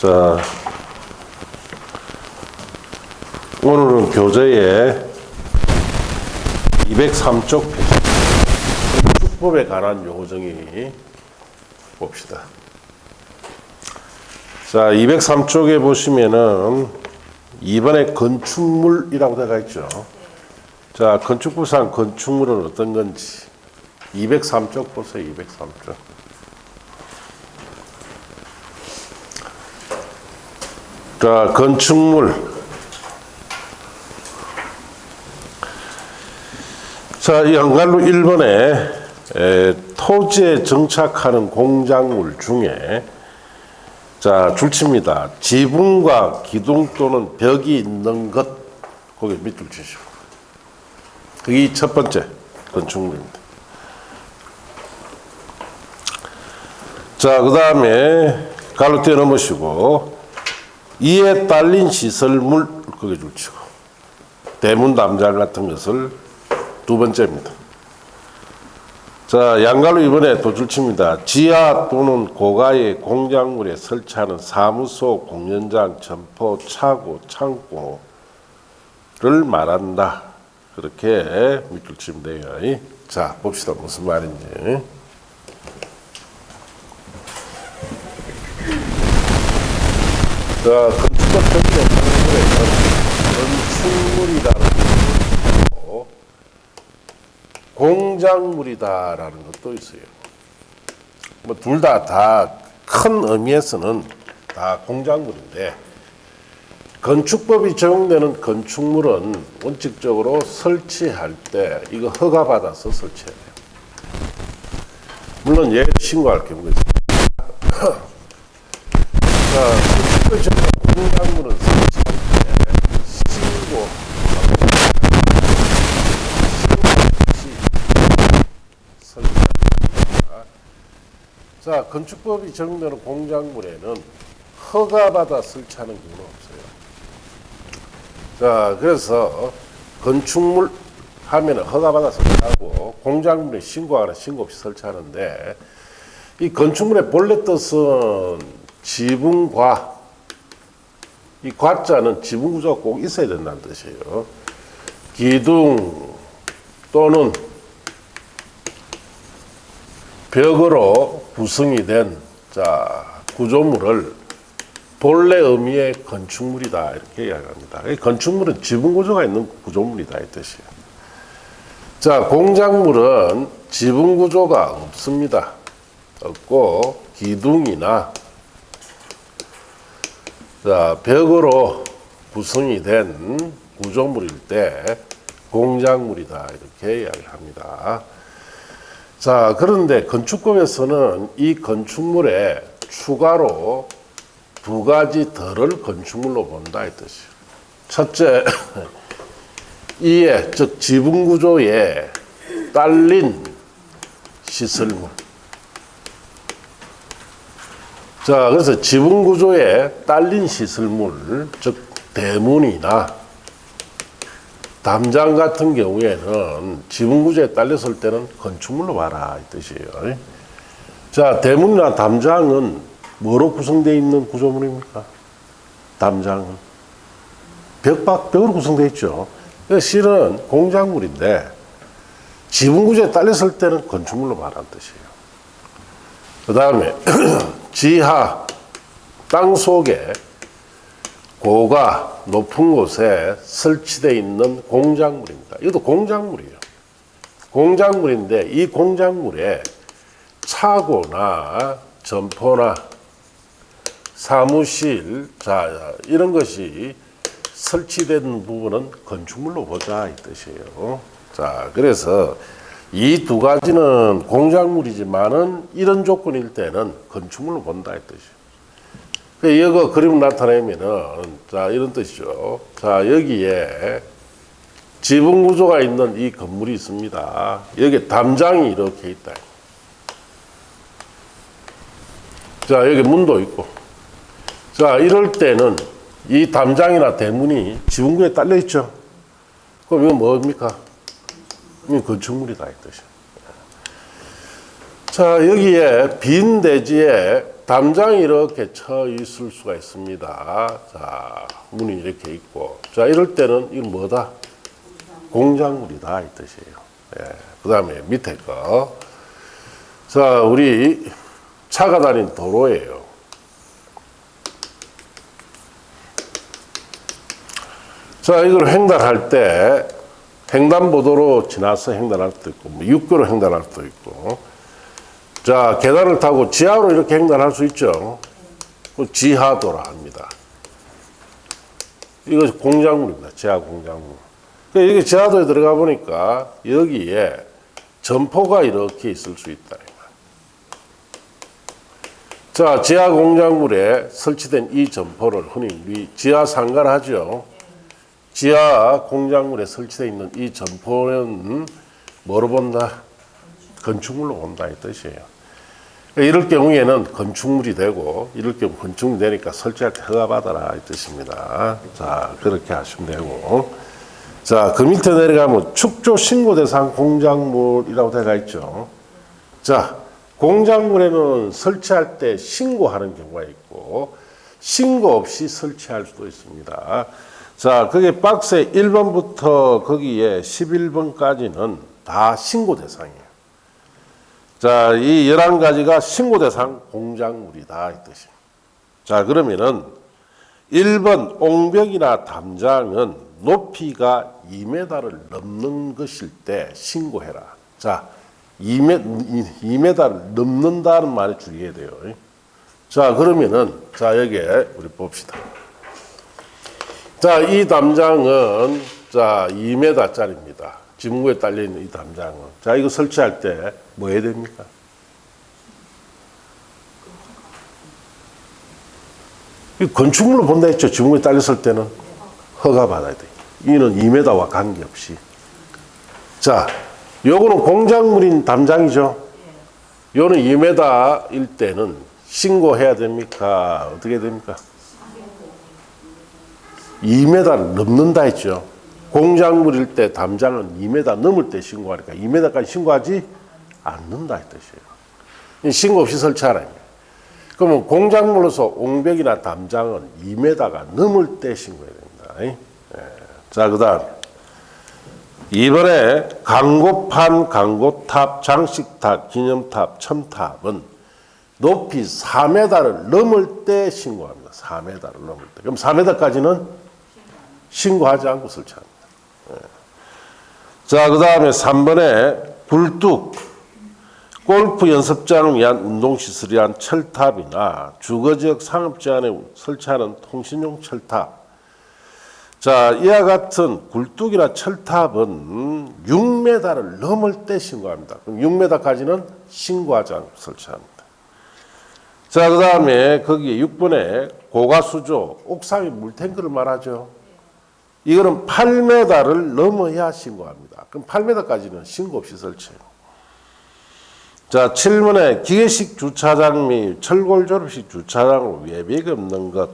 자, 오늘은 교재에 203쪽 건축법에 관한 요정의 봅시다. 자, 203쪽에 보시면은 2번에 건축물이라고 되어 있죠. 자, 건축법상 건축물은 어떤 건지 203쪽 보세요. 203쪽. 자, 건축물. 자, 이 한갈로 1번에 토지에 정착하는 공작물 중에 자, 줄칩니다. 지붕과 기둥 또는 벽이 있는 것, 거기 밑줄 치시고. 그게 첫 번째 건축물입니다. 자, 그 다음에 갈로 뛰어넘으시고, 이에 딸린 시설물, 거기 줄치고. 대문 담장 같은 것을 두 번째입니다. 자, 양갈로 이번에 또 줄칩니다. 지하 또는 고가의 공작물에 설치하는 사무소, 공연장, 점포, 차고, 창고를 말한다. 그렇게 밑줄 치면 돼요. 자, 봅시다. 무슨 말인지. 자, 건축법 전체 건축물이라는 것도 공작물이다라는 것도 있어요. 뭐 둘 다 큰 의미에서는 다 공작물인데, 건축법이 적용되는 건축물은 원칙적으로 설치할 때 이거 허가받아서 설치해야 돼요. 물론 얘 신고할 경우가 있습니다. 자, 건축법이 적용되는 공작물은 설치할 때 신고 자, 건축법이 적용되는 공작물에는 허가받아 설치하는 경우는 없어요. 자, 그래서 건축물 하면 허가받아 설치하고 공작물에 신고하거나 신고 없이 설치하는데, 이 건축물의 본래 뜻은 지붕과, 이 과자는 지붕 구조가 꼭 있어야 된다는 뜻이에요. 기둥 또는 벽으로 구성이 된 구조물을 본래 의미의 건축물이다 이렇게 이야기합니다. 건축물은 지붕 구조가 있는 구조물이다 이 뜻이에요. 자, 공작물은 지붕 구조가 없습니다. 없고 기둥이나 벽으로 구성이 된 구조물일 때 공작물이다 이렇게 이야기를 합니다. 자, 그런데 건축법에서는 이 건축물에 추가로 두 가지 덜을 건축물로 본다 이 뜻이에요. 첫째, 이에 즉 지붕 구조에 딸린 시설물. 자, 그래서 지붕 구조에 딸린 시설물, 즉 대문이나 담장 같은 경우에는 지붕 구조에 딸렸을 때는 건축물로 봐라 이 뜻이에요. 자, 대문이나 담장은 뭐로 구성되어 있는 구조물입니까? 담장은 벽으로 구성되어 있죠. 실은 공작물인데 지붕 구조에 딸렸을 때는 건축물로 봐라는 뜻이에요. 그 다음에 지하 땅 속에 고가 높은 곳에 설치되어 있는 공작물입니다. 이것도 공작물이에요. 공작물인데 이 공작물에 차고나 점포나 사무실, 이런 것이 설치된 부분은 건축물로 보자 이 뜻이에요. 자, 그래서 이 두 가지는 공작물이지만은 이런 조건일 때는 건축물로 본다 이 뜻이에요. 이거 그림 나타내면은, 이런 뜻이죠. 자, 여기에 지붕 구조가 있는 이 건물이 있습니다. 여기 담장이 이렇게 있다. 자, 여기 문도 있고. 자, 이럴 때는 이 담장이나 대문이 지붕 구조에 딸려 있죠. 그럼 이건 뭡니까? 이건 건축물이다 이 뜻이에요. 자, 여기에 빈 대지에 담장이 이렇게 쳐 있을 수가 있습니다. 자, 문이 이렇게 있고. 자, 이럴 때는 이건 뭐다? 공작물이다 이 뜻이에요. 예. 그 다음에 밑에 거. 자, 우리 차가 다니는 도로예요. 자, 이걸 횡단할 때 횡단보도로 지나서 횡단할 수도 있고, 뭐 육교로 횡단할 수도 있고. 자, 계단을 타고 지하로 이렇게 횡단할 수 있죠. 지하도라 합니다. 이거 공작물입니다. 지하 공작물. 그러니까 이게 지하도에 들어가 보니까 여기에 점포가 이렇게 있을 수 있다. 자, 지하 공작물에 설치된 이 점포를 흔히 우리 지하 상가를 하죠. 지하 공작물에 설치되어 있는 이 점포는 뭐로 본다? 건축물로 본다 이 뜻이에요. 이럴 경우에는 건축물이 되고, 이럴 경우 건축물이 되니까 설치할 때 허가받아라 이 뜻입니다. 자, 그렇게 하시면 되고. 자, 그 밑에 내려가면 축조 신고 대상 공작물이라고 되어 있죠. 자, 공작물에는 설치할 때 신고하는 경우가 있고, 신고 없이 설치할 수도 있습니다. 자, 그게 박스에 1번부터 거기에 11번까지는 다 신고 대상이에요. 자, 이 11가지가 신고 대상 공작물이다 이 뜻이에요. 자, 그러면은 1번 옹벽이나 담장은 높이가 2m를 넘는 것일 때 신고해라. 자, 2m를 넘는다는 말에 주의해야 돼요. 자, 그러면은 자, 여기에 우리 봅시다. 자, 이 담장은 자, 2m짜리입니다. 지붕에 딸려 있는 이 담장은. 자, 이거 설치할 때 뭐 해야 됩니까? 건축물로 본다 했죠. 지붕에 딸렸을 때는 허가 받아야 돼. 이는 2m와 관계없이. 자, 요거는 공작물인 담장이죠. 요는 2m일 때는 신고해야 됩니까? 어떻게 됩니까? 2m를 넘는다 했죠. 공작물일 때 담장은 2m 넘을 때 신고하니까 2m까지 신고하지 않는다 이 뜻이에요. 신고 없이 설치하라. 그러면 공작물로서 옹벽이나 담장은 2m가 넘을 때 신고해야 됩니다. 자, 그 다음 이번에 강고판, 강고탑, 장식탑, 기념탑, 첨탑은 높이 4m를 넘을 때 신고합니다. 4m를 넘을 때. 그럼 4m까지는 신고하지 않고 설치합니다. 자, 그 다음에 3번에 굴뚝, 골프 연습장을 위한 운동시설이란 철탑이나 주거지역 상업제한에 설치하는 통신용 철탑. 자, 이와 같은 굴뚝이나 철탑은 6m를 넘을 때 신고합니다. 그럼 6m까지는 신고하지 않고 설치합니다. 자, 그 다음에 거기에 6번에 고가수조, 옥상의 물탱크를 말하죠. 이거는 8m를 넘어야 신고합니다. 그럼 8m까지는 신고 없이 설치해요. 자, 7번에 기계식 주차장 및 철골 졸업식 주차장으로 외벽이 없는 것.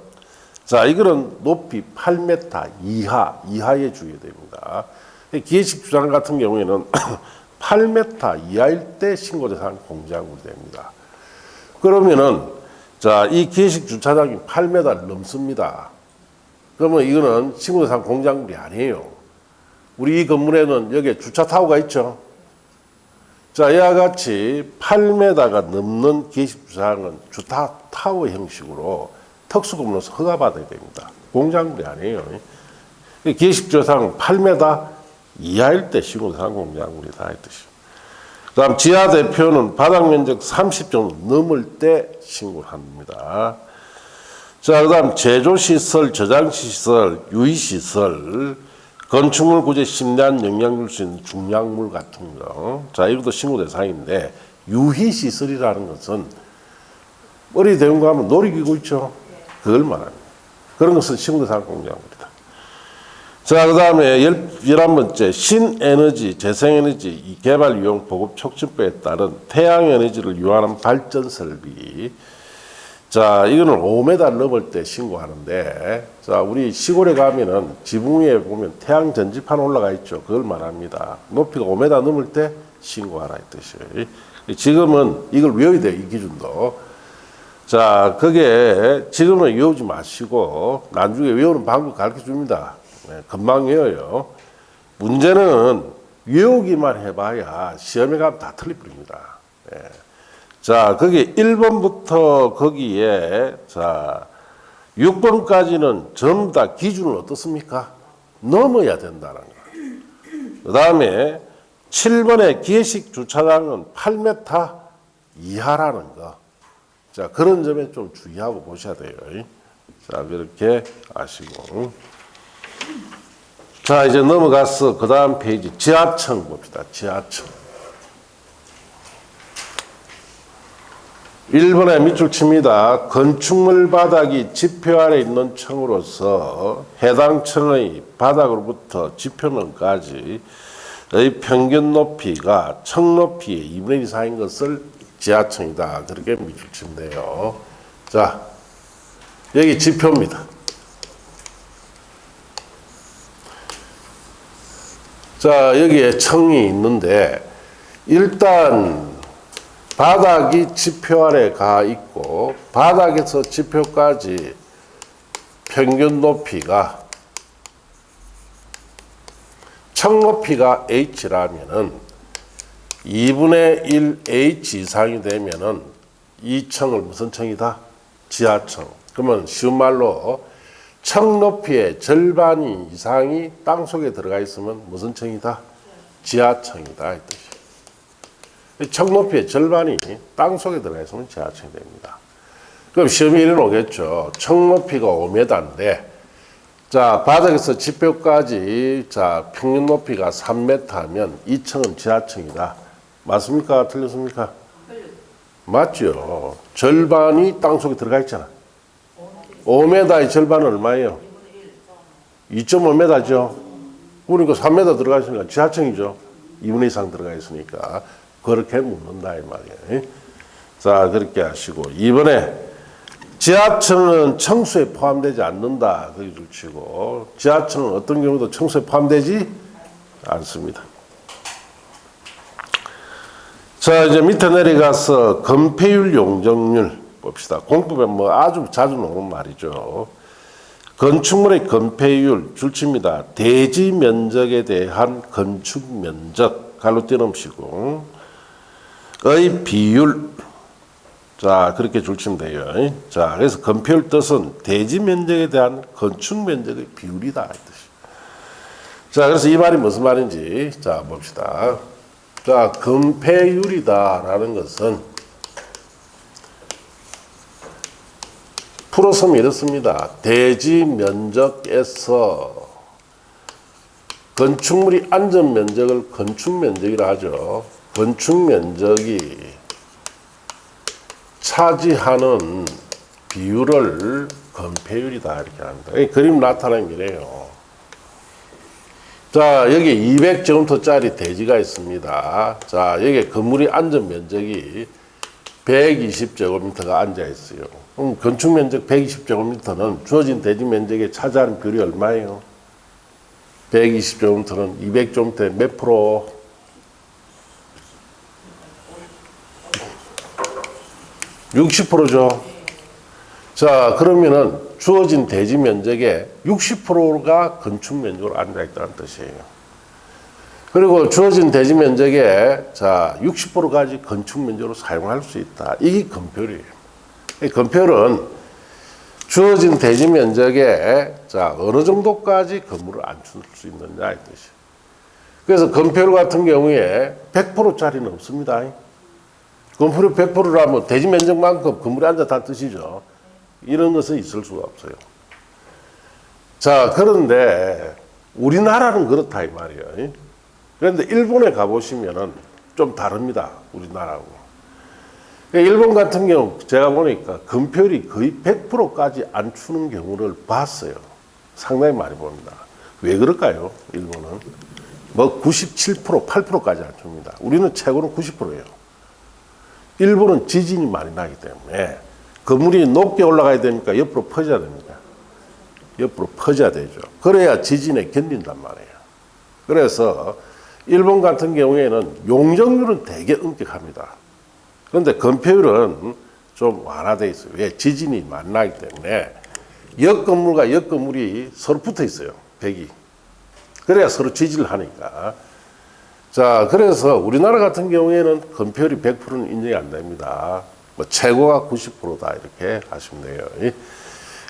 자, 이거는 높이 8m 이하에 주의해야 됩니다. 기계식 주차장 같은 경우에는 8m 이하일 때 신고 대상 공작물이 됩니다. 그러면은 자, 이 기계식 주차장이 8m를 넘습니다. 그러면 이거는 신고 대상 공작물이 아니에요. 우리 이 건물에는 여기에 주차 타워가 있죠. 자, 이와 같이 8m가 넘는 기계식 주차장은 주차 타워 형식으로 특수건물로서 허가받아야 됩니다. 공작물이 아니에요. 기계식 주차장은 8m 이하일 때 신고 대상 공작물이다 이 뜻이에요. 그 다음 지하 대표는 바닥 면적 30 정도 넘을 때 신고를 합니다. 자, 그 다음 제조시설, 저장시설, 유의시설, 건축물 구조에 심대한 영향을 줄 수 있는 중량물 같은 거. 자, 이것도 신고 대상인데, 유희시설이라는 것은, 어디 대운 거 하면 놀이기구 있죠? 그걸 말합니다. 그런 것은 신고 대상 공작물이다. 자, 그 다음에 11번째, 신에너지, 재생에너지, 개발 이용 보급 촉진법에 따른 태양에너지를 이용하는 발전 설비. 자, 이거는 5m를 넘을 때 신고하는데, 자, 우리 시골에 가면은 지붕 위에 보면 태양 전지판 올라가 있죠. 그걸 말합니다. 높이가 5m 넘을 때 신고하라 이 뜻이에요. 지금은 이걸 외워야 돼요, 이 기준도. 자, 그게 지금은 외우지 마시고 나중에 외우는 방법 가르쳐 줍니다. 네, 금방 외워요. 문제는 외우기만 해봐야 시험에 가면 다 틀려버립니다. 네. 자, 거기 1번부터 거기에 자 6번까지는 전부 다 기준은 어떻습니까? 넘어야 된다는 거. 그 다음에 7번의 기회식 주차장은 8m 이하라는 거. 자, 그런 점에 좀 주의하고 보셔야 돼요. 자, 그렇게 아시고. 자, 이제 넘어가서 그 다음 페이지 지하층 봅시다. 지하층. 1번에 밑줄 칩니다. 건축물 바닥이 지표 아래 있는 층으로서 해당 층의 바닥으로부터 지표면까지의 평균 높이가 층 높이의 2분의 1 이상인 것을 지하층이다. 그렇게 밑줄 친대요. 자, 여기 지표입니다. 자, 여기에 층이 있는데 일단 바닥이 지표 아래 가 있고 바닥에서 지표까지 평균 높이가 층 높이가 H라면은 2분의 1 H 이상이 되면은 이 층을 무슨 층이다? 지하층. 그러면 쉬운 말로 층 높이의 절반 이상이 땅속에 들어가 있으면 무슨 층이다? 지하층이다. 이 뜻이에요. 층 높이의 절반이 땅속에 들어가 있으면 지하층이 됩니다. 그럼 시험이 이래 오겠죠. 층 높이가 5m인데 자, 바닥에서 지표까지 자, 평균 높이가 3m 하면 이 층은 지하층이다. 맞습니까? 틀렸습니까? 맞죠. 절반이 땅속에 들어가 있잖아. 5m의 절반은 얼마예요? 2.5m죠. 그러니까 3m 들어가 있으니까 지하층이죠. 2분의 2 이상 들어가 있으니까. 그렇게 묻는다 이 말이에요. 자, 그렇게 하시고 이번에 지하층은 층수에 포함되지 않는다. 그게 줄치고 지하층은 어떤 경우도 층수에 포함되지 않습니다. 자, 이제 밑에 내려가서 건폐율 용적률 봅시다. 공법에 뭐 아주 자주 나오는 말이죠. 건축물의 건폐율 줄칩니다. 대지 면적에 대한 건축 면적 갈로 띄어놓으시고 의 비율. 자, 그렇게 줄치면 돼요. 자, 그래서 건폐율 뜻은 대지 면적에 대한 건축 면적의 비율이다. 이 뜻이. 자, 그래서 이 말이 무슨 말인지 자, 봅시다. 자, 건폐율이다라는 것은 풀어서면 이렇습니다. 대지 면적에서 건축물이 앉은 면적을 건축 면적이라 하죠. 건축 면적이 차지하는 비율을 건폐율이다 이렇게 합니다. 이 그림 나타나는 게래요. 자, 여기 200제곱미터짜리 대지가 있습니다. 자, 여기 건물이 앉은 면적이 120제곱미터가 앉아 있어요. 그럼 건축 면적 120제곱미터는 주어진 대지 면적에 차지하는 비율이 얼마예요? 120제곱미터는 200제곱미터의 몇 프로? 60%죠. 자, 그러면은 주어진 대지 면적의 60%가 건축 면적으로 앉아 있다는 뜻이에요. 그리고 주어진 대지 면적의 자, 60%까지 건축 면적으로 사용할 수 있다. 이게 건폐율이에요. 이 건폐율은 주어진 대지 면적에 자, 어느 정도까지 건물을 앉힐 수 있느냐 이 뜻이에요. 그래서 건폐율 같은 경우에 100%짜리는 없습니다. 건폐율 100%라면 대지 면적만큼 건물에 앉았다는 뜻이죠. 이런 것은 있을 수가 없어요. 자, 그런데 우리나라는 그렇다 이 말이에요. 그런데 일본에 가보시면은 좀 다릅니다. 우리나라하고. 일본 같은 경우 제가 보니까 건폐율이 거의 100%까지 안 추는 경우를 봤어요. 상당히 많이 봅니다. 왜 그럴까요? 일본은 뭐 97%, 8%까지 안 춥니다. 우리는 최고는 90%예요. 일본은 지진이 많이 나기 때문에 건물이 높게 올라가야 되니까 옆으로 퍼져야 됩니다. 옆으로 퍼져야 되죠. 그래야 지진에 견딘단 말이에요. 그래서 일본 같은 경우에는 용적률은 되게 엄격합니다. 그런데 건폐율은 좀 완화되어 있어요. 왜? 지진이 많이 나기 때문에 옆 건물과 옆 건물이 서로 붙어 있어요. 벽이. 그래야 서로 지지를 하니까. 자, 그래서 우리나라 같은 경우에는 건폐율이 100%는 인정이 안 됩니다. 뭐 최고가 90%다 이렇게 하시면 돼요.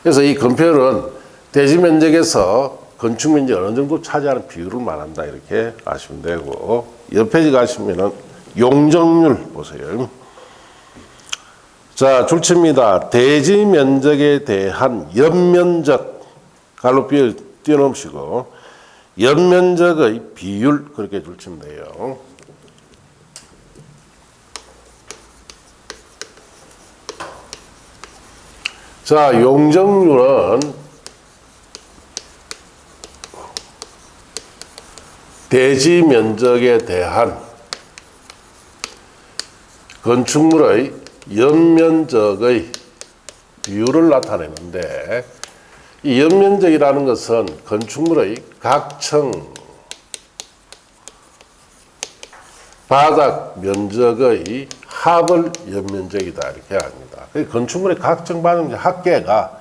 그래서 이 건폐율은 대지 면적에서 건축 면적 어느 정도 차지하는 비율을 말한다 이렇게 아시면 되고, 옆에 가시면은 용적률 보세요. 자, 줄칩니다. 대지 면적에 대한 연면적 갈로 띄워놓으시고 연면적의 비율 그렇게 줄치면 돼요. 자, 용적률은 대지 면적에 대한 건축물의 연면적의 비율을 나타내는데, 이 연면적이라는 것은 건축물의 각층 바닥 면적의 합을 연면적이다 이렇게 합니다. 건축물의 각층 바닥 합계가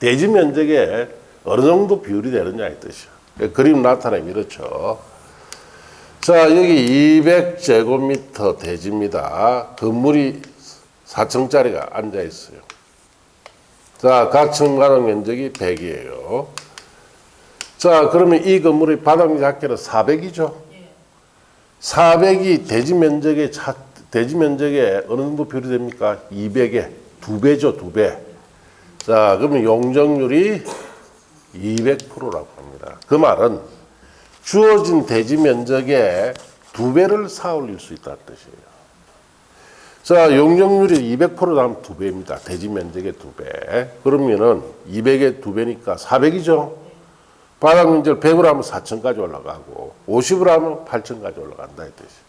대지 면적에 어느 정도 비율이 되느냐의 뜻이요. 그림 나타내면 이렇죠. 자, 여기 200제곱미터 대지입니다. 건물이 4층짜리가 앉아 있어요. 자, 각층 바닥 면적이 100이에요. 자, 그러면 이 건물의 바닥 면적 합계는 400이죠. 400이 대지 면적에 어느 정도 비율이 됩니까? 200에 2배죠, 2배. 자, 그러면 용적률이 200%라고 합니다. 그 말은 주어진 대지 면적에 2배를 쌓아 올릴 수 있다는 뜻이에요. 자, 용적률이 200%라면 2배입니다. 대지 면적의 2배. 그러면은 200의 2배니까 400이죠. 바닥 면적을 100으로 하면 4층까지 올라가고 50으로 하면 8층까지 올라간다 이 뜻이에요.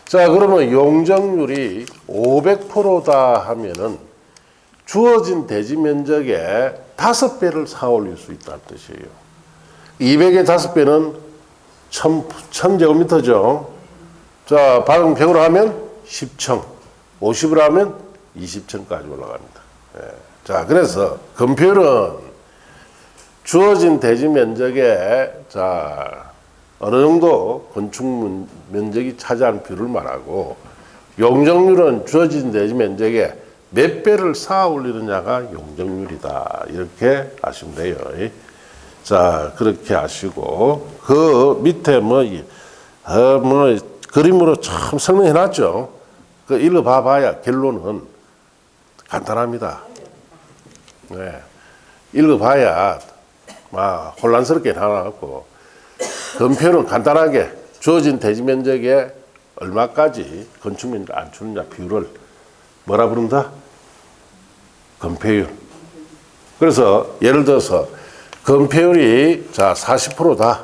자, 그러면 용적률이 500%다 하면은 주어진 대지 면적에 5배를 쌓아 올릴 수 있다는 뜻이에요. 200의 5배는 1000제곱미터죠. 자, 바닥 100으로 하면 10층, 50으로 하면 20층까지 올라갑니다. 예. 자, 그래서 건폐율은 주어진 대지 면적에 어느 정도 건축 면적이 차지하는 비율을 말하고, 용적률은 주어진 대지 면적에 몇 배를 쌓아 올리느냐가 용적률이다 이렇게 아시면 돼요. 자, 그렇게 아시고, 그 밑에 그림으로 참 설명해 놨죠. 그 읽어봐야 결론은 간단합니다. 네. 읽어봐야 막 혼란스럽게 나와갖고, 건폐율은 간단하게 주어진 대지 면적에 얼마까지 건축 면적을 안 주느냐 비율을 뭐라 부른다? 건폐율. 그래서 예를 들어서 건폐율이 40%다.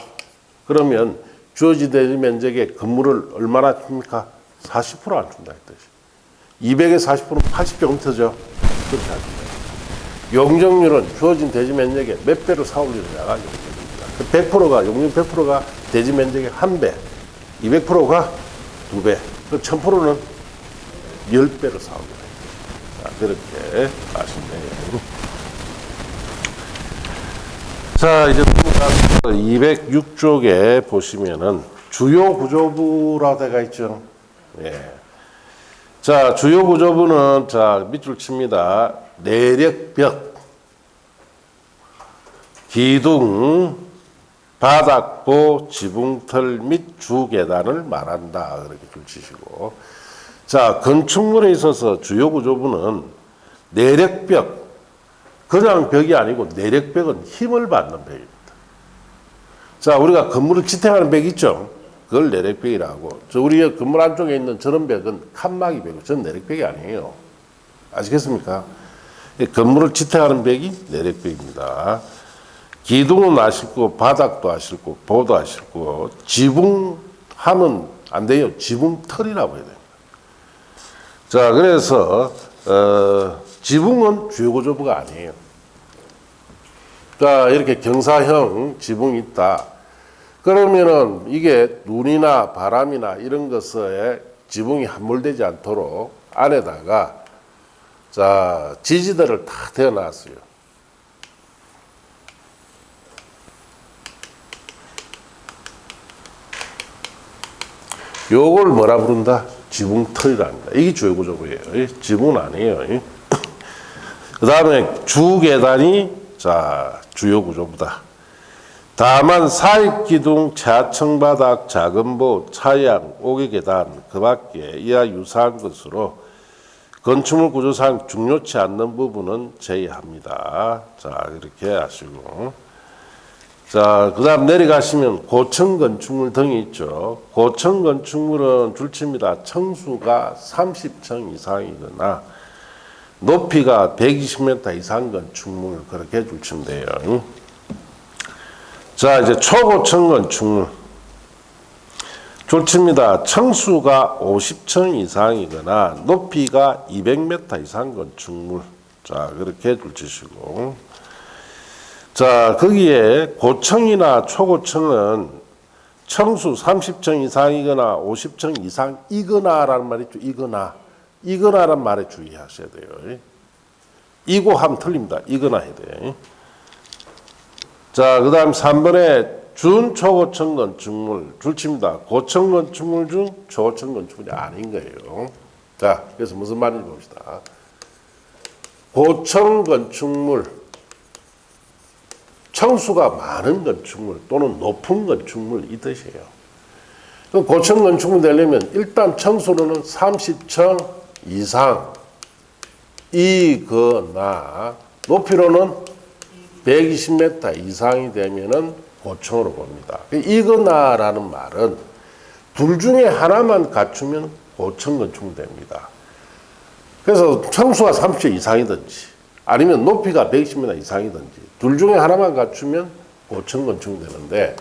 그러면 주어진 대지 면적에 건물을 얼마나 줍니까? 40% 안 준다 이 뜻이. 200에 40%는 80제곱미터죠. 그렇게 합니다. 용적률은 주어진 대지 면적에 몇 배로 쌓아올리느냐가 용적률입니다. 100%가 용적 100%가 대지 면적의 1배, 200%가 2배, 1000%는 10배로 쌓아올립니다. 자, 그렇게 아시면 돼요. 자, 이제 206쪽에 보시면은 주요 구조부라고 되어 있죠. 예. 자, 주요 구조부는 밑줄 칩니다. 내력벽, 기둥, 바닥보, 지붕틀 및 주계단을 말한다. 그렇게 줄 치시고. 자, 건축물에 있어서 주요 구조부는 내력벽, 그냥 벽이 아니고 내력벽은 힘을 받는 벽입니다. 자, 우리가 건물을 지탱하는 벽 있죠? 그걸 내력벽이라고. 우리 건물 안쪽에 있는 저런 벽은 칸막이 벽이고, 저는 내력벽이 아니에요. 아시겠습니까? 건물을 지탱하는 벽이 내력벽입니다. 기둥은 아실 거고, 바닥도 아실 거고, 보도 아실 거고, 지붕하면 안 돼요. 지붕털이라고 해야 됩니다. 자, 그래서 지붕은 주요 구조부가 아니에요. 자, 이렇게 경사형 지붕이 있다. 그러면은 이게 눈이나 바람이나 이런 것에 지붕이 함몰되지 않도록 안에다가 자, 지지대를 다 대어놨어요. 요걸 뭐라 부른다? 지붕틀이랍니다. 이게 주요 구조고예요. 지붕은 아니에요. 그 다음에 주계단이 자 주요 구조부다. 다만 사익기둥, 차층바닥, 작은보, 차양, 오개계단 그 밖에 이와 유사한 것으로 건축물 구조상 중요치 않는 부분은 제외합니다. 자 이렇게 하시고 자 그다음 내려가시면 고층 건축물 등이 있죠. 고층 건축물은 줄칩니다. 층수가 30층 이상이거나 높이가 120m 이상 건축물 그렇게 줄치면 돼요. 자 이제 초고층 건축물 줄칩니다. 층수가 50층 이상이거나 높이가 200m 이상 건축물 자 그렇게 줄치시고 자 거기에 고층이나 초고층은 층수 30층 이상이거나 50층 이상이거나라는 말이 있죠. 이거나란 말에 주의하셔야 돼요. 이고 하면 틀립니다. 이거나 해야 돼요. 자, 그 다음 3번에 준초고층 건축물 줄칩니다. 고층 건축물 중 초고층 건축물이 아닌 거예요. 자, 그래서 무슨 말인지 봅시다. 고층 건축물, 층수가 많은 건축물 또는 높은 건축물 이 뜻이에요. 고층 건축물 되려면 일단 층수로는 30층 이상이거나 높이로는 120m 이상이 되면은 고층으로 봅니다. 이거나라는 말은 둘 중에 하나만 갖추면 고층 건축물 됩니다. 그래서 층수가 30 이상이든지 아니면 높이가 120m 이상이든지 둘 중에 하나만 갖추면 고층 건축물 되는데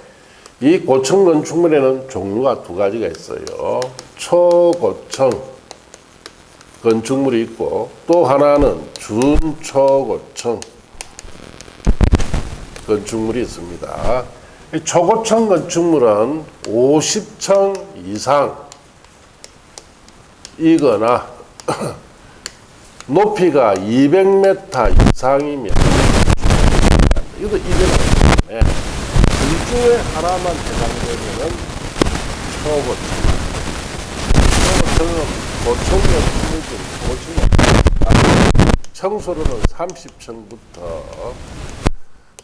이 고층 건축물에는 종류가 두 가지가 있어요. 초고층 건축물이 있고 또 하나는 준초고층 건축물이 있습니다. 초고층 건축물은 50층 이상이거나 높이가 200m 이상이면 이것도 200m 때문에 둘 중에 하나만 해당되면 초고층. 초고층은 고층 건축물 중 고층이 층수로는 30층부터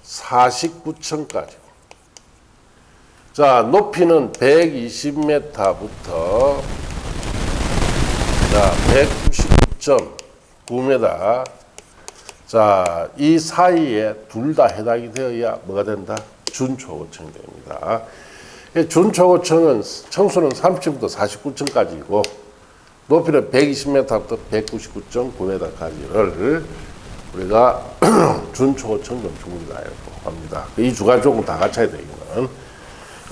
49층까지. 자, 높이는 120m부터 자, 199.9m. 자, 이 사이에 둘 다 해당이 되어야 뭐가 된다? 준초고층이 됩니다. 준초고층은 층수는 30층부터 49층까지고 높이는 120m부터 199.9m까지를 우리가 준초고층 건축물이라고 합니다. 이 두 가지 조금 다 갖춰야 되기는.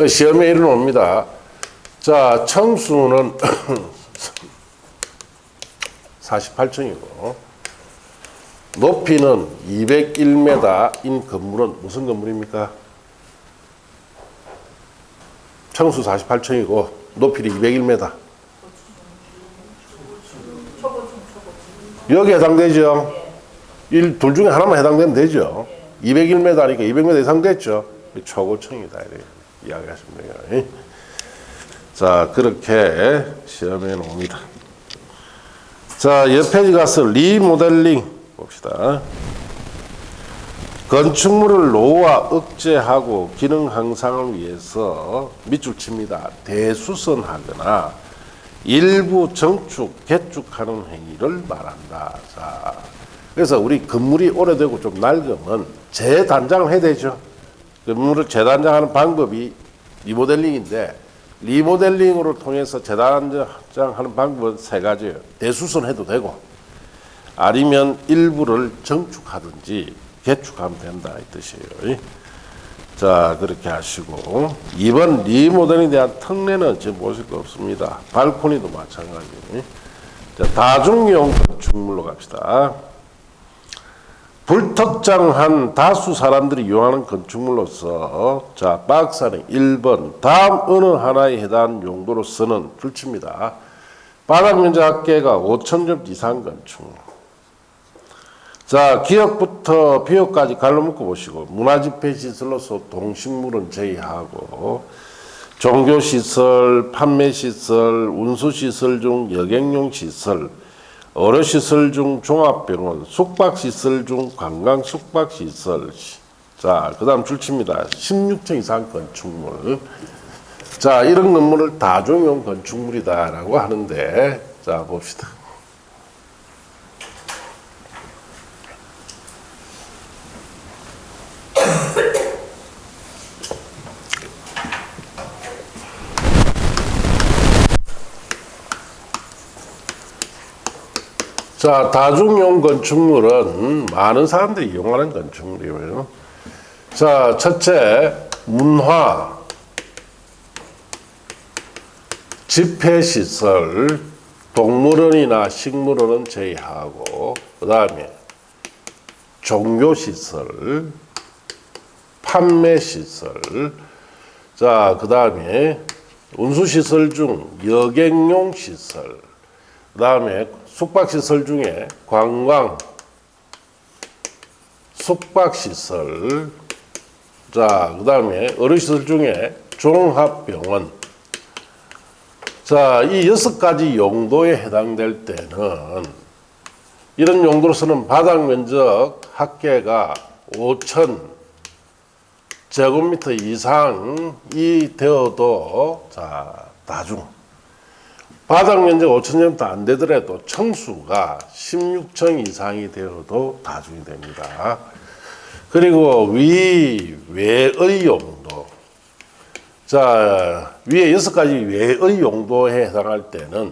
시험에 이르러 옵니다. 자, 층수는 48층이고 높이는 201m인 건물은 무슨 건물입니까? 층수 48층이고 높이는 201m. 여기 해당되죠? 둘 중에 하나만 해당되면 되죠. 201m니까 200m 이상 됐죠. 초고층이다 이렇게 이야기하시면 돼요. 자 그렇게 시험에 나옵니다. 자 옆에 가서 리모델링 봅시다. 건축물을 노후화 억제하고 기능 향상을 위해서 밑줄 칩니다. 대수선하거나 일부 정축, 개축하는 행위를 말한다. 자, 그래서 우리 건물이 오래되고 좀 낡으면 재단장을 해야 되죠. 건물을 재단장하는 방법이 리모델링인데 리모델링으로 통해서 재단장하는 방법은 세 가지예요. 대수선해도 되고 아니면 일부를 정축하든지 개축하면 된다 이 뜻이에요. 자 그렇게 하시고 2번 리모델링에 대한 특례는 지금 보실 거 없습니다. 발코니도 마찬가지. 자, 다중용 건축물로 갑시다. 불특정한 다수 사람들이 이용하는 건축물로서 자 박사는 1번 다음 어느 하나에 해당하는 용도로서는 줄칩니다. 바닥 면적 합계가 5,000점 이상 건축물. 자, 기역부터 비역까지 갈로 묶어 보시고, 문화집회 시설로서 동식물은 제외하고, 종교시설, 판매시설, 운수시설 중 여객용 시설, 의료시설 중 종합병원, 숙박시설 중 관광 숙박시설. 자, 그 다음 줄칩니다. 16층 이상 건축물. 자, 이런 건물을 다중용 건축물이다라고 하는데, 자, 봅시다. 자, 다중용 건축물은 많은 사람들이 이용하는 건축물이에요. 자, 첫째, 문화, 집회시설, 동물원이나 식물원은 제외하고, 그 다음에 종교시설, 판매시설, 자, 그 다음에 운수시설 중 여객용 시설, 그 다음에 숙박시설 중에 관광, 숙박시설, 자, 그 다음에 의료시설 중에 종합병원. 자, 이 6가지 용도에 해당될 때는 이런 용도로서는 바닥면적 합계가 5,000 제곱미터 이상이 되어도, 자, 다중. 바닥 면적 5,000제곱미터 안 되더라도 청수가 16층 이상이 되어도 다중이 됩니다. 그리고 외의 용도. 자, 위에 6가지 외의 용도에 해당할 때는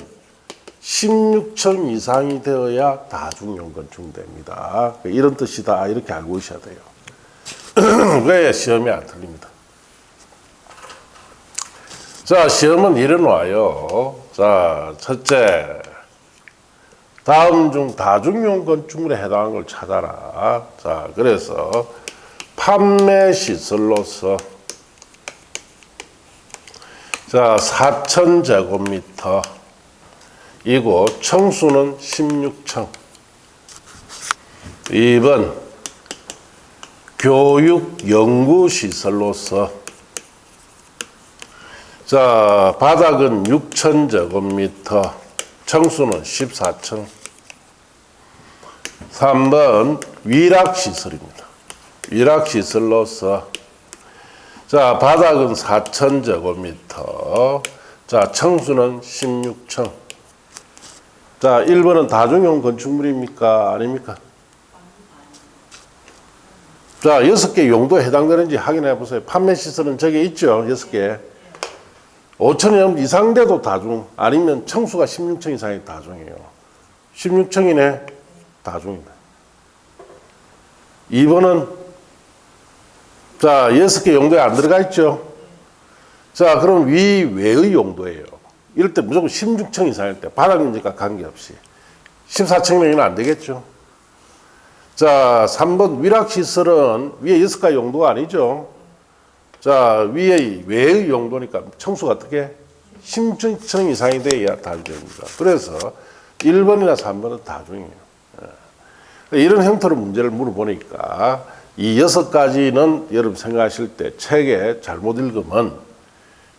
16층 이상이 되어야 다중용 건축됩니다. 이런 뜻이다. 이렇게 알고 있어야 돼요. 왜 시험에 안 틀립니다. 자, 시험은 이래 놔요. 자, 첫째, 다음 중 다중용 건축물에 해당하는 걸 찾아라. 자, 그래서 판매시설로서, 자, 4,000제곱미터 이고 층수는 16층. 2번, 교육 연구시설로서, 자, 바닥은 6,000제곱미터, 층수는 14층. 3번, 위락시설입니다. 위락시설로서, 자, 바닥은 4,000제곱미터, 자, 층수는 16층. 자, 1번은 다중용 건축물입니까? 아닙니까? 자, 6개 용도에 해당되는지 확인해 보세요. 판매시설은 저기 있죠? 6개. 5,000원 이상 돼도 다중, 아니면 층수가 16층 이상이 다중이에요. 16층이네, 다중이다. 2번은, 자, 6개 용도에 안 들어가 있죠? 자, 그럼 외의 용도예요. 이럴 때 무조건 16층 이상일 때, 바닥 면적과 관계없이. 14층이면 안 되겠죠? 자, 3번 위락시설은 위에 6가지 용도가 아니죠? 자, 위에 외의 용도니까 층수가 어떻게? 16층 이상이 돼야 다중됩니다. 그래서 1번이나 3번은 다중이에요. 이런 형태로 문제를 물어보니까 이 6가지는 여러분 생각하실 때 책에 잘못 읽으면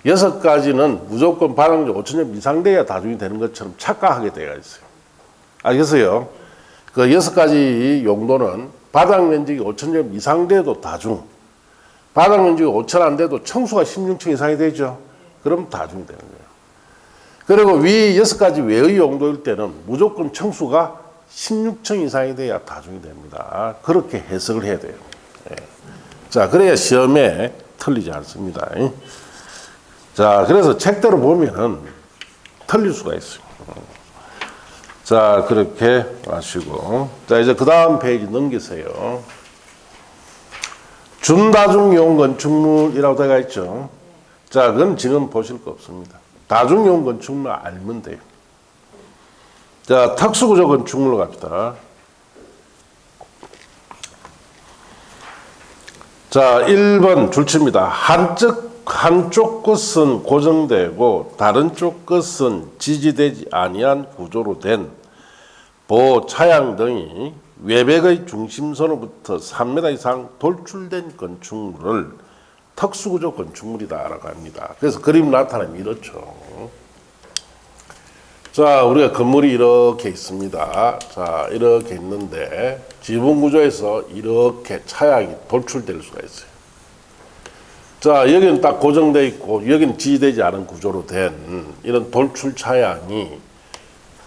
6가지는 무조건 바닥면적 5,000점 이상 돼야 다중이 되는 것처럼 착각하게 되어 있어요. 알겠어요? 그 6가지 용도는 바닥 면적이 5,000점 이상 돼도 다중, 바닥 면적이 5,000 안 돼도 층수가 16층 이상이 되죠. 그럼 다중이 되는 거예요. 그리고 위 6가지 외의 용도일 때는 무조건 층수가 16층 이상이 돼야 다중이 됩니다. 그렇게 해석을 해야 돼요. 예. 자, 그래야 시험에 틀리지 않습니다. 자, 그래서 책대로 보면은 틀릴 수가 있어요. 자, 그렇게 마시고. 자, 이제 그 다음 페이지 넘기세요. 준다중용 건축물이라고 되어 있죠. 자, 그건 지금 보실 거 없습니다. 다중용 건축물 알면 돼요. 자, 특수구조 건축물로 갑시다. 자, 1번 줄칩니다. 한쪽 끝은 고정되고 다른 쪽 끝은 지지되지 아니한 구조로 된 보차양 등이 외벽의 중심선으로부터 3m 이상 돌출된 건축물을 특수구조 건축물이다라고 합니다. 그래서 그림 나타나면 이렇죠. 자, 우리가 건물이 이렇게 있습니다. 자, 이렇게 있는데 지붕구조에서 이렇게 차양이 돌출될 수가 있어요. 자, 여기는 딱 고정되어 있고 여기는 지지되지 않은 구조로 된 이런 돌출 차양이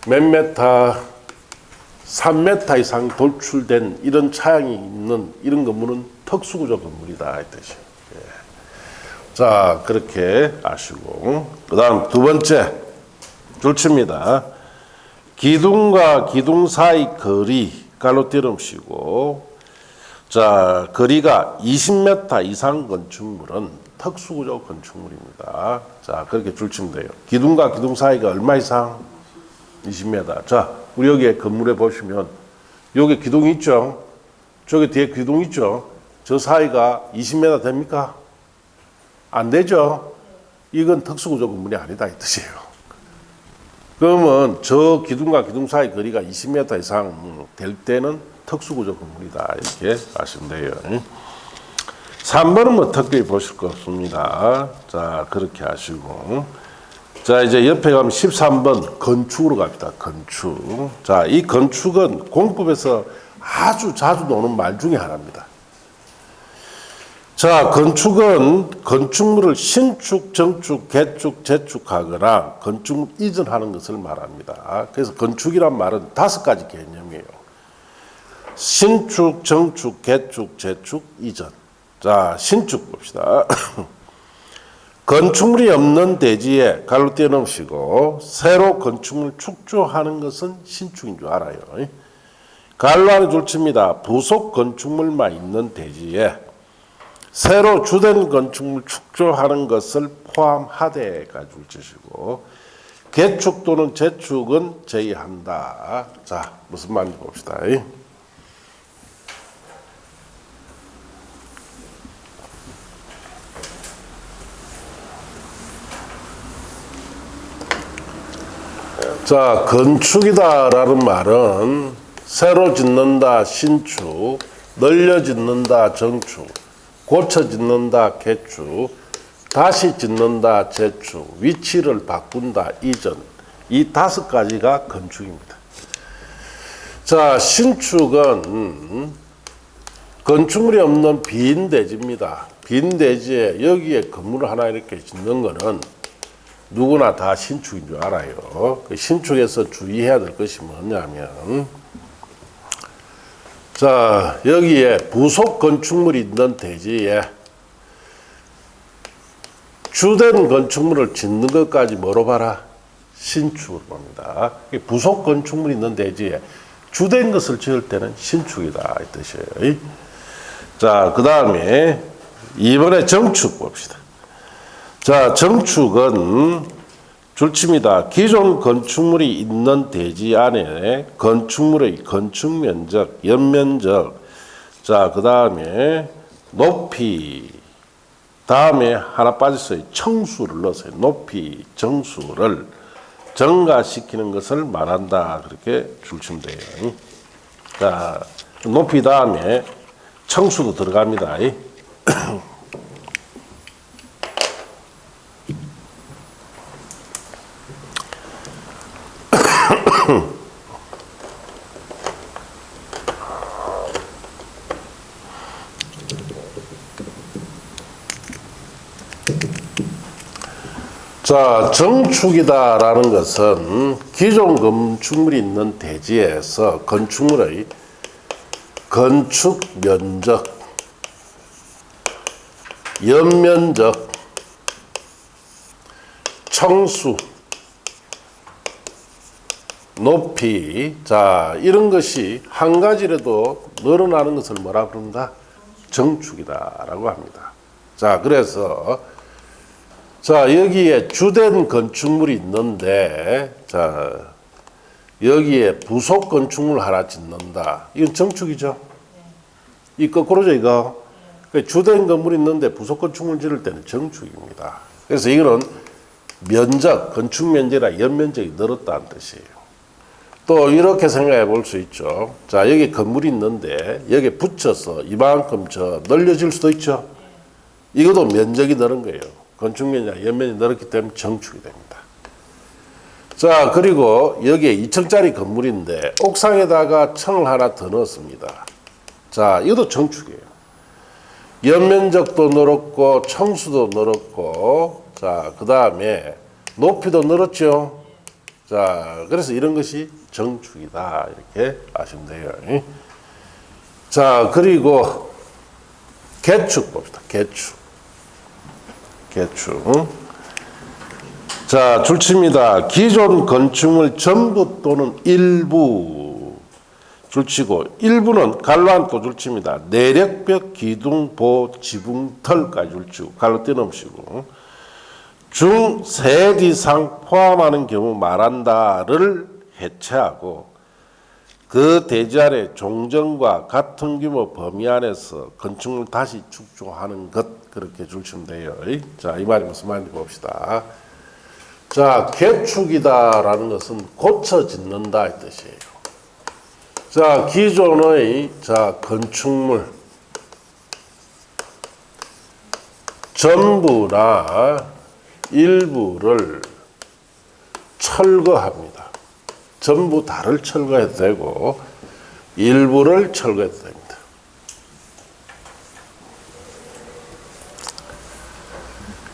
몇 메타, 3m 이상 돌출된 이런 차양이 있는 이런 건물은 특수구조 건물이다 이 뜻이에요. 예. 자, 그렇게 아시고 그 다음 두 번째 줄칩니다. 기둥과 기둥 사이 거리 갈로 띄름시고 자, 거리가 20m 이상 건축물은 특수구조 건축물입니다. 자, 그렇게 줄치면 돼요. 기둥과 기둥 사이가 얼마 이상? 20m. 자, 우리 여기 건물에 보시면 여기 기둥이 있죠? 저기 뒤에 기둥 있죠? 저 사이가 20m 됩니까? 안 되죠? 이건 특수구조 건물이 아니다 이 뜻이에요. 그러면 저 기둥과 기둥 사이 거리가 20m 이상 될 때는 특수구조 건물이다 이렇게 아시면 돼요. 3번은 뭐 특별히 보실 거 없습니다. 자, 그렇게 하시고 자, 이제 옆에 가면 13번 건축으로 갑니다. 건축. 자, 이 건축은 공법에서 아주 자주 나오는 말 중에 하나입니다. 자, 건축은 건축물을 신축, 정축, 개축, 재축하거나 건축물 이전하는 것을 말합니다. 그래서 건축이란 말은 5가지 개념이에요. 신축, 정축, 개축, 재축, 이전. 자, 신축 봅시다. 건축물이 없는 대지에 갈로 띄워놓으시고 새로 건축물을 축조하는 것은 신축인 줄 알아요. 갈로 안에 줄칩니다. 부속 건축물만 있는 대지에 새로 주된 건축물 축조하는 것을 포함하되 줄치시고 개축 또는 재축은 제외한다. 자, 무슨 말인지 봅시다. 자, 건축이다라는 말은 새로 짓는다 신축, 늘려 짓는다 정축, 고쳐 짓는다 개축, 다시 짓는다 재축, 위치를 바꾼다 이전, 이 5가지가 건축입니다. 자, 신축은 건축물이 없는 빈 대지입니다. 빈 대지에 여기에 건물을 하나 이렇게 짓는 거는 누구나 다 신축인 줄 알아요. 그 신축에서 주의해야 될 것이 뭐냐면 자, 여기에 부속 건축물이 있는 대지에 주된 건축물을 짓는 것까지 뭐로 봐라? 신축으로 봅니다. 부속 건축물이 있는 대지에 주된 것을 지을 때는 신축이다 이 뜻이에요. 자, 그 다음에 이번에 정축 봅시다. 자, 정축은 줄칩니다. 기존 건축물이 있는 대지 안에 건축물의 건축 면적, 연면적, 자, 그 다음에 높이, 다음에 하나 빠졌어요. 청수를 넣었어요. 높이, 정수를 증가시키는 것을 말한다. 그렇게 줄치면 돼요. 자, 높이 다음에 청수도 들어갑니다. 자, 정축이다라는 것은 기존 건축물이 있는 대지에서 건축물의 건축 면적, 연면적, 청수, 높이, 자, 이런 것이 한 가지라도 늘어나는 것을 뭐라 부른다? 정축이다라고 합니다. 자, 그래서 자, 여기에 주된 건축물이 있는데 자, 여기에 부속 건축물 하나 짓는다. 이건 정축이죠. 이 거꾸로죠, 이거. 주된 건물이 있는데 부속 건축물 지을 때는 정축입니다. 그래서 이거는 면적, 건축 면적이나 연면적이 늘었다는 뜻이에요. 또 이렇게 생각해 볼 수 있죠. 자, 여기 건물이 있는데 여기에 붙여서 이만큼 늘려질 수도 있죠. 이것도 면적이 늘은 거예요. 건축 면적, 연면이 늘었기 때문에 정축이 됩니다. 자, 그리고 여기에 2층짜리 건물인데 옥상에다가 층을 하나 더 넣었습니다. 자, 이것도 정축이에요. 연면적도 늘었고 층수도 늘었고, 자, 그 다음에 높이도 늘었죠. 자, 그래서 이런 것이 정축이다 이렇게 아시면 돼요. 자, 그리고 개축 봅시다. 개축. 자, 줄칩니다. 기존 건축물 전부 또는 일부 줄치고, 일부는 갈로 또 줄칩니다. 내력벽, 기둥, 보, 지붕, 털까지 줄치고 갈로 떼놓으시고, 중 셋 이상 포함하는 경우 말한다를 해체하고, 그 대지 아래 종전과 같은 규모 범위 안에서 건축물 다시 축조하는 것, 그렇게 줄치면 돼요. 자, 이 말이 무슨 말인지 봅시다. 자, 개축이다라는 것은 고쳐 짓는다 이 뜻이에요. 자, 기존의 건축물 전부나 일부를 철거합니다. 전부 다를 철거해도 되고 일부를 철거해도 됩니다.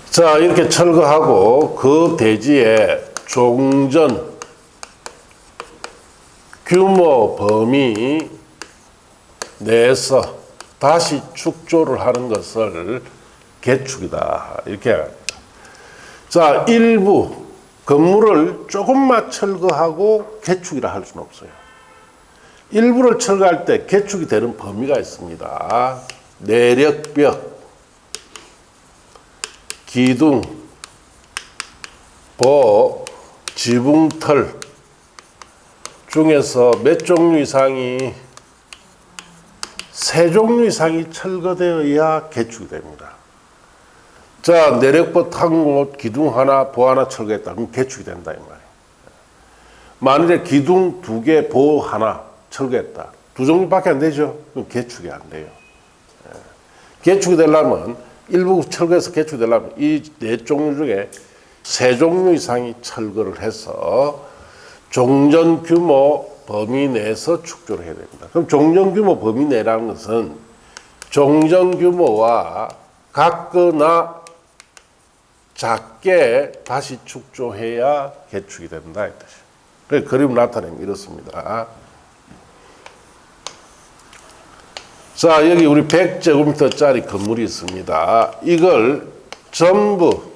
자, 이렇게 철거하고 그 대지에 종전 규모 범위 내에서 다시 축조를 하는 것을 개축이다 이렇게 합니다. 자, 일부 건물을 조금만 철거하고 개축이라 할 수는 없어요. 일부를 철거할 때 개축이 되는 범위가 있습니다. 내력벽, 기둥, 보, 지붕털 중에서 몇 종류 이상이, 세 종류 이상이 철거되어야 개축이 됩니다. 자, 내력벽 한 곳, 기둥 하나, 보 하나 철거했다. 그럼 개축이 된다 이 말이에요. 만일에 기둥 2개, 보 하나 철거했다. 2종류밖에 안 되죠. 그럼 개축이 안 돼요. 개축이 되려면 일부 철거해서 개축이 되려면 이 4종류 중에 3종류 이상이 철거를 해서 종전 규모 범위 내에서 축조를 해야 됩니다. 그럼 종전 규모 범위 내라는 것은 종전 규모와 같거나 작게 다시 축조해야 개축이 된다 이 뜻이에요. 그래서 그림 나타내면 이렇습니다. 자, 여기 우리 100제곱미터짜리 건물이 있습니다. 이걸 전부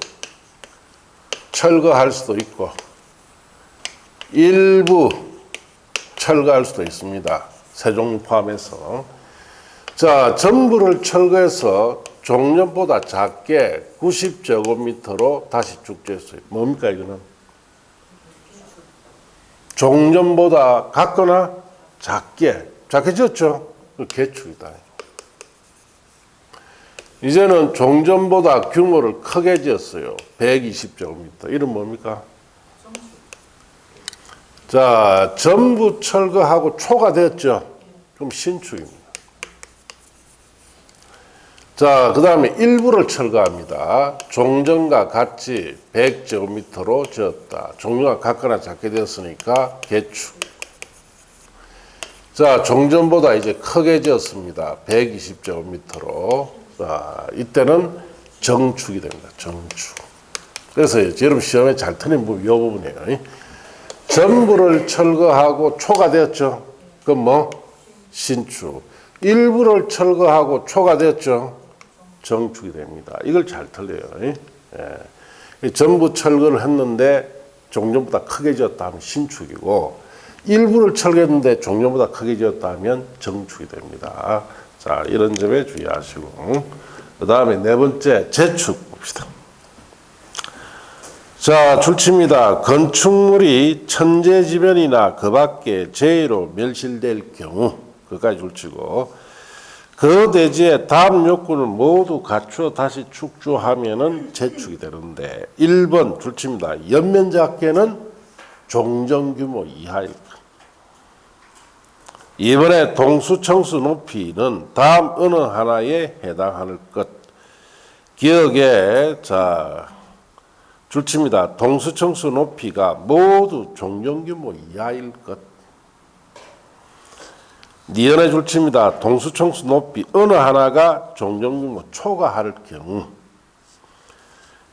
철거할 수도 있고 일부 철거할 수도 있습니다. 세종 포함해서. 자, 전부를 철거해서 종전보다 작게 90제곱미터로 다시 축조했어요. 뭡니까 이거는? 종전보다 같거나 작게 지었죠? 개축이다. 이제는 종전보다 규모를 크게 지었어요. 120제곱미터. 이름 뭡니까? 자, 전부 철거하고 초과되었죠. 그럼 신축입니다. 자, 그 다음에 일부를 철거합니다. 종전과 같이 100제곱미터로 지었다. 종류가 같거나 작게 되었으니까 개축. 자, 종전보다 이제 크게 지었습니다. 120제곱미터로. 자, 이때는 정축이 됩니다. 정축. 그래서 여러분 시험에 잘 틀린 부분이 이 부분이에요. 전부를 철거하고 초과되었죠. 그럼 뭐? 신축. 일부를 철거하고 초과되었죠. 정축이 됩니다. 이걸 잘 틀려요. 예. 전부 철거를 했는데 종전보다 크게 지었다 하면 신축이고, 일부를 철거했는데 종전보다 크게 지었다 하면 정축이 됩니다. 자, 이런 점에 주의하시고, 그 다음에 네 번째 재축 봅시다. 자, 줄칩니다. 건축물이 천재지변이나 그 밖에 재해로 멸실될 경우, 그까지 줄치고, 그 대지에 다음 요건을 모두 갖추어 다시 축조하면은 재축이 되는데, 1번 줄칩니다. 연면적계는 종전 규모 이하일 것. 이번에 동수청수 높이는 다음 어느 하나에 해당할 것. 기억에 자 줄칩니다. 동수청수 높이가 모두 종전규모 이하일 것. 니은에 줄칩니다. 동수청수 높이 어느 하나가 종전규모 초과할 경우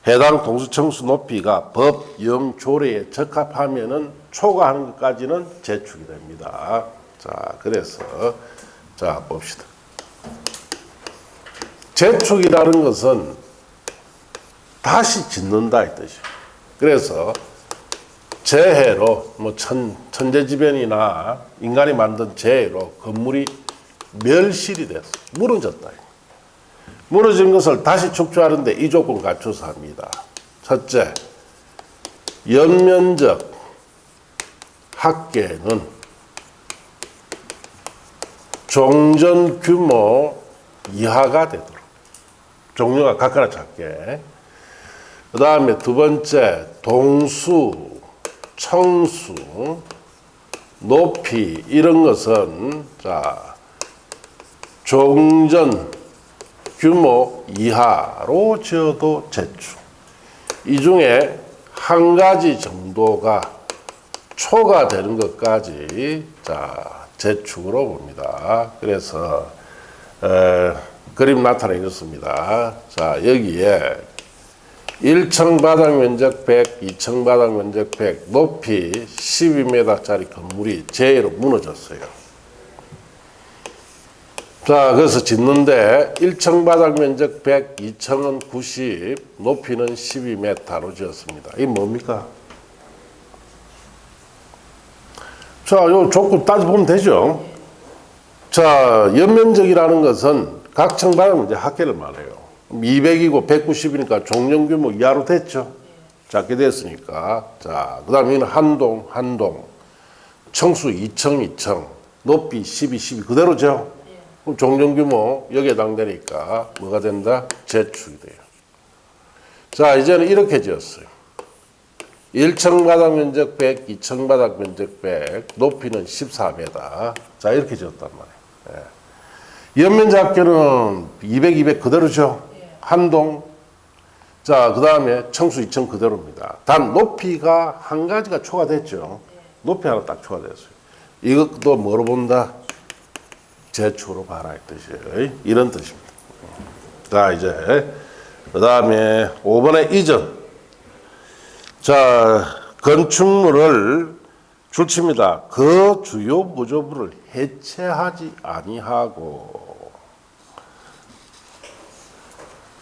해당 동수청수 높이가 법 영조례에 적합하면은 초과하는 것까지는 제축이 됩니다. 자, 그래서 자 봅시다. 제축이라는 것은 다시 짓는다 이 뜻이에요. 그래서 재해로 뭐 천재지변이나 인간이 만든 재해로 건물이 멸실이 됐어. 무너졌다. 무너진 것을 다시 축조하는데 이 조건을 갖춰서 합니다. 첫째, 연면적 합계는 종전 규모 이하가 되도록 종류가 각각나 작게. 그 다음에 두 번째, 동수, 청수, 높이 이런 것은 자 종전 규모 이하로 지어도 제축. 이 중에 한 가지 정도가 초과되는 것까지 자 제축으로 봅니다. 그래서 그림 나타내 이렇습니다. 자 여기에 1층 바닥 면적 100, 2층 바닥 면적 100, 높이 12m짜리 건물이 재해로 무너졌어요. 자, 그래서 짓는데 1층 바닥 면적 100, 2층은 90, 높이는 12m로 지었습니다. 이게 뭡니까? 자, 요 조건 따져보면 되죠. 자, 연면적이라는 것은 각 층 바닥 면적 합계를 말해요. 200이고 190이니까 종전 규모 이하로 됐죠. 작게 됐으니까. 자, 그 다음에 이는 한동, 청수 2층, 높이 12 그대로죠. 그럼 종전 규모 여기에 해당되니까 뭐가 된다? 제축이 돼요. 자, 이제는 이렇게 지었어요. 1층 바닥 면적 100, 2층 바닥 면적 100, 높이는 14m. 자, 이렇게 지었단 말이에요. 연면적 합계는 200 그대로죠. 한동. 자, 그 다음에 청수 2층 그대로입니다. 단 높이가 한 가지가 초과됐죠. 높이 하나 딱 초과됐어요. 이것도 뭐로 본다? 제축으로 봐라 이 뜻이에요. 이런 뜻입니다. 자, 이제 그 다음에 5번에 이전. 자, 건축물을 줄칩니다. 그 주요 부조부를 해체하지 아니하고.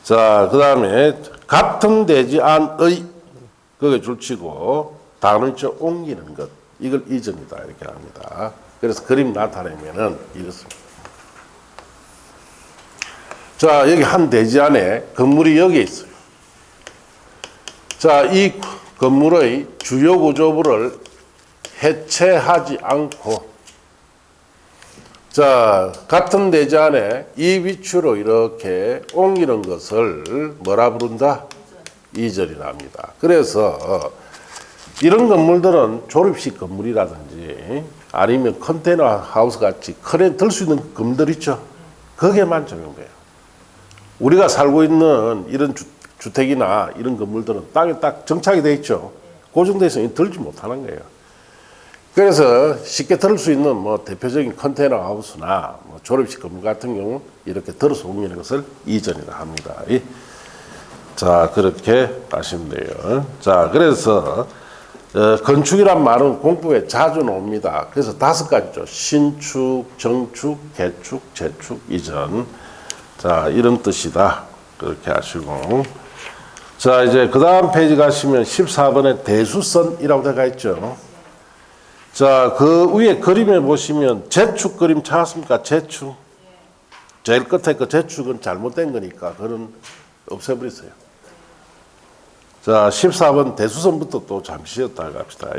자, 그 다음에 같은 대지안의 그게 줄치고 단위적 옮기는 것 이걸 이전이다 이렇게 합니다. 그래서 그림 나타내면은 이렇습니다. 자, 여기 한 대지 안에 건물이 여기 있어요. 자, 이 건물의 주요 구조부를 해체하지 않고 자, 같은 대지 안에 이 위치로 이렇게 옮기는 것을 뭐라 부른다? 이전이라 합니다. 그래서 이런 건물들은 조립식 건물이라든지 아니면 컨테이너 하우스 같이 크레인 들 수 있는 건물 있죠? 거기에만 적용돼요. 우리가 살고 있는 이런 주택이나 이런 건물들은 땅에 딱 정착이 돼 있죠. 고정돼 있으니 들지 못하는 거예요. 그래서 쉽게 들을 수 있는 뭐 대표적인 컨테이너 하우스나 뭐 조립식 건물 같은 경우 이렇게 들어서 옮기는 것을 이전이라 합니다. 자, 그렇게 아시면 돼요. 자, 그래서 건축이란 말은 공부에 자주 나옵니다. 그래서 5가지죠. 신축, 정축, 개축, 재축, 이전. 자, 이런 뜻이다. 그렇게 아시고. 자, 이제 그 다음 페이지 가시면 14번에 대수선이라고 되어 있죠. 자, 그 위에 그림에 보시면 재축 그림 찾았습니까? 재축. 제일 끝에 그 재축은 잘못된 거니까 그건 없애버리세요. 자, 14번 대수선부터 또 잠시 쉬었다 갑시다.